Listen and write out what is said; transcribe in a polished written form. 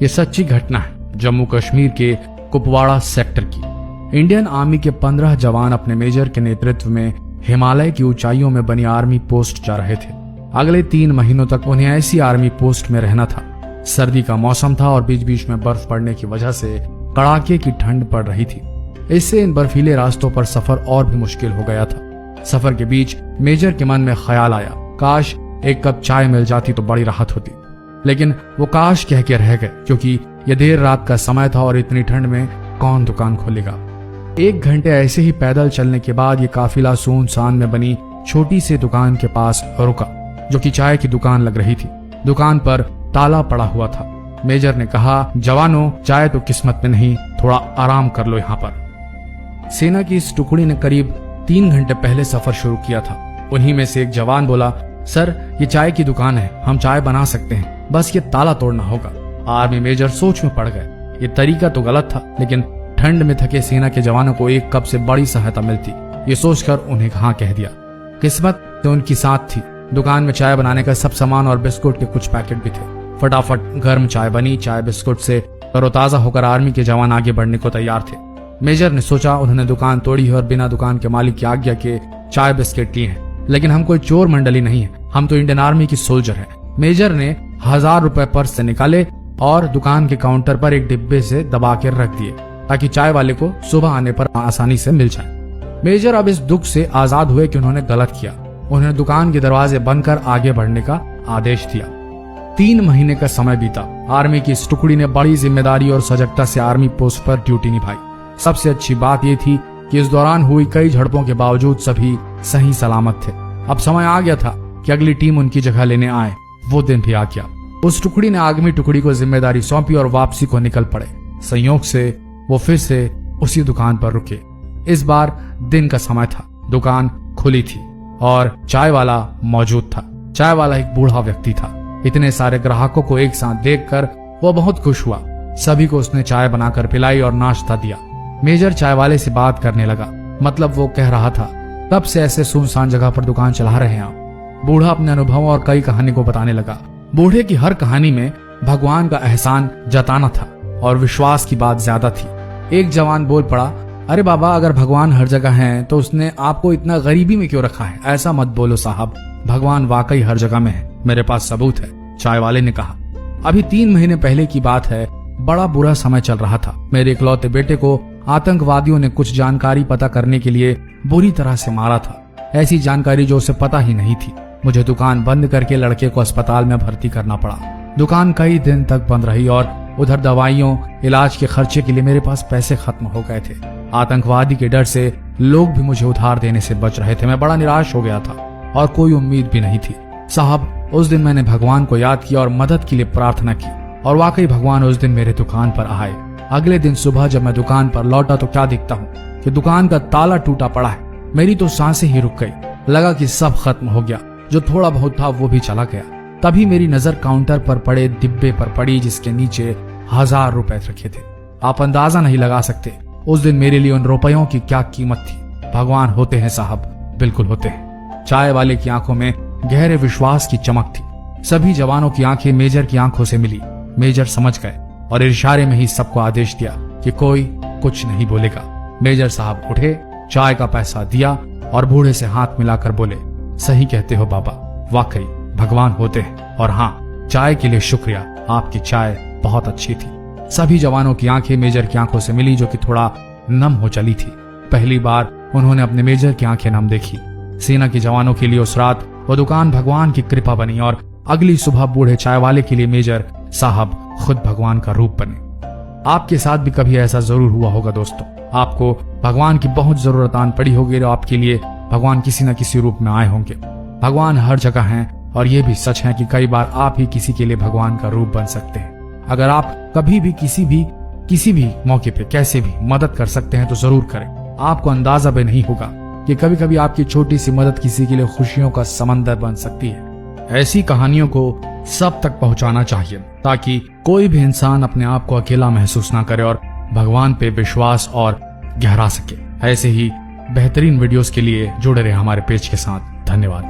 ये सच्ची घटना है जम्मू कश्मीर के कुपवाड़ा सेक्टर की। इंडियन आर्मी के 15 जवान अपने मेजर के नेतृत्व में हिमालय की ऊंचाइयों में बनी आर्मी पोस्ट जा रहे थे। अगले 3 महीनों तक उन्हें ऐसी आर्मी पोस्ट में रहना था। सर्दी का मौसम था और बीच बीच में बर्फ पड़ने की वजह से कड़ाके की ठंड पड़ रही थी। इससे इन बर्फीले रास्तों पर सफर और भी मुश्किल हो गया था। सफर के बीच मेजर के मन में ख्याल आया, काश एक कप चाय मिल जाती तो बड़ी राहत होती। लेकिन वो काश कह के रह गए, क्योंकि यह देर रात का समय था और इतनी ठंड में कौन दुकान खोलेगा। 1 घंटे ऐसे ही पैदल चलने के बाद ये काफिला सुनसान में बनी छोटी सी दुकान के पास रुका, जो कि चाय की दुकान लग रही थी। दुकान पर ताला पड़ा हुआ था। मेजर ने कहा, जवानों, चाय तो किस्मत में नहीं, थोड़ा आराम कर लो यहाँ पर। सेना की इस टुकड़ी ने करीब 3 घंटे पहले सफर शुरू किया था। उन्हीं में से एक जवान बोला, सर ये चाय की दुकान है, हम चाय बना सकते हैं, बस ये ताला तोड़ना होगा। आर्मी मेजर सोच में पड़ गए। ये तरीका तो गलत था, लेकिन ठंड में थके सेना के जवानों को 1 कप से बड़ी सहायता मिलती, ये सोचकर उन्हें हाँ कह दिया। किस्मत तो उनकी साथ थी। दुकान में चाय बनाने का सब सामान और बिस्कुट के कुछ पैकेट भी थे। फटाफट गर्म चाय बनी। चाय बिस्कुट से तरोताजा होकर आर्मी के जवान आगे बढ़ने को तैयार थे। मेजर ने सोचा, उन्होंने दुकान तोड़ी है और बिना दुकान के मालिक की आज्ञा के चाय बिस्किट लिए हैं, लेकिन हम कोई चोर मंडली नहीं है, हम तो इंडियन आर्मी की सोल्जर हैं। मेजर ने 1000 रुपए पर्स से निकाले और दुकान के काउंटर पर एक डिब्बे से दबा कर रख दिए, ताकि चाय वाले को सुबह आने पर आसानी से मिल जाए। मेजर अब इस दुख से आजाद हुए कि उन्होंने गलत किया। उन्होंने दुकान के दरवाजे बंद कर आगे बढ़ने का आदेश दिया। 3 महीने का समय बीता। आर्मी की इस टुकड़ी ने बड़ी जिम्मेदारी और सजगता से आर्मी पोस्ट पर ड्यूटी निभाई। सबसे अच्छी बात यह थी कि इस दौरान हुई कई झड़पों के बावजूद सभी सही सलामत थे। अब समय आ गया था कि अगली टीम उनकी जगह लेने आए। वो दिन भी आ गया। उस टुकड़ी ने आगमी टुकड़ी को जिम्मेदारी सौंपी और वापसी को निकल पड़े। संयोग से वो फिर से उसी दुकान पर रुके। इस बार दिन का समय था, दुकान खुली थी और चाय वाला मौजूद था। चाय वाला एक बूढ़ा व्यक्ति था। इतने सारे ग्राहकों को एक साथ देखकर वो बहुत खुश हुआ। सभी को उसने चाय बनाकर पिलाई और नाश्ता दिया। मेजर चाय वाले से बात करने लगा, मतलब वो कह रहा था, कब से ऐसे सुनसान जगह पर दुकान चला रहे हैं आप? बूढ़ा अपने अनुभव और कई कहानी को बताने लगा। बूढ़े की हर कहानी में भगवान का एहसान जताना था और विश्वास की बात ज्यादा थी। एक जवान बोल पड़ा, अरे बाबा, अगर भगवान हर जगह है तो उसने आपको इतना गरीबी में क्यों रखा है? ऐसा मत बोलो साहब, भगवान वाकई हर जगह में है, मेरे पास सबूत है। चाय वाले ने कहा, अभी 3 महीने पहले की बात है, बड़ा बुरा समय चल रहा था। मेरे इकलौते बेटे को आतंकवादियों ने कुछ जानकारी पता करने के लिए बुरी तरह से मारा था। ऐसी जानकारी जो उसे पता ही नहीं थी। मुझे दुकान बंद करके लड़के को अस्पताल में भर्ती करना पड़ा। दुकान कई दिन तक बंद रही और उधर दवाइयों, इलाज के खर्चे के लिए मेरे पास पैसे खत्म हो गए थे। आतंकवादी के डर से लोग भी मुझे उधार देने से बच रहे थे। मैं बड़ा निराश हो गया था और कोई उम्मीद भी नहीं थी। साहब, उस दिन मैंने भगवान को याद किया और मदद के लिए प्रार्थना की और वाकई भगवान उस दिन मेरे दुकान पर आए। अगले दिन सुबह जब मैं दुकान पर लौटा तो क्या दिखता हूँ कि दुकान का ताला टूटा पड़ा है। मेरी तो सांसें ही रुक गई। लगा कि सब खत्म हो गया, जो थोड़ा बहुत था वो भी चला गया। तभी मेरी नजर काउंटर पर पड़े डिब्बे पर पड़ी, जिसके नीचे 1000 रुपए रखे थे। आप अंदाजा नहीं लगा सकते उस दिन मेरे लिए उन रुपयों की क्या कीमत थी। भगवान होते हैं साहब, बिल्कुल होते हैं। चाय वाले की आंखों में गहरे विश्वास की चमक थी। सभी जवानों की आंखें मेजर की आंखों से मिली। मेजर समझ गए और इशारे में ही सबको आदेश दिया कि कोई कुछ नहीं बोलेगा। मेजर साहब उठे, चाय का पैसा दिया और बूढ़े से हाथ मिलाकर बोले, सही कहते हो बाबा, वाकई भगवान होते हैं। और हाँ, चाय के लिए शुक्रिया, आपकी चाय बहुत अच्छी थी। सभी जवानों की आंखें मेजर की आंखों से मिली, जो कि थोड़ा नम हो चली थी। पहली बार उन्होंने अपने मेजर की आंखें नम देखी। सेना के जवानों के लिए उस रात वो दुकान भगवान की कृपा बनी और अगली सुबह बूढ़े चाय वाले के लिए मेजर साहब खुद भगवान का रूप बने। आपके साथ भी कभी ऐसा जरूर हुआ होगा दोस्तों। आपको भगवान की बहुत जरूरत आन पड़ी होगी और आपके लिए भगवान किसी न किसी रूप में आए होंगे। भगवान हर जगह हैं और ये भी सच है कि कई बार आप ही किसी के लिए भगवान का रूप बन सकते हैं। अगर आप कभी भी किसी भी मौके पे कैसे भी मदद कर सकते हैं तो जरूर करें। आपको अंदाजा भी नहीं होगा कि कभी कभी आपकी छोटी सी मदद किसी के लिए खुशियों का समंदर बन सकती है। ऐसी कहानियों को सब तक पहुंचाना चाहिए ताकि कोई भी इंसान अपने आप को अकेला महसूस ना करे और भगवान पे विश्वास और गहरा सके। ऐसे ही बेहतरीन वीडियोस के लिए जुड़े रहे हमारे पेज के साथ। धन्यवाद।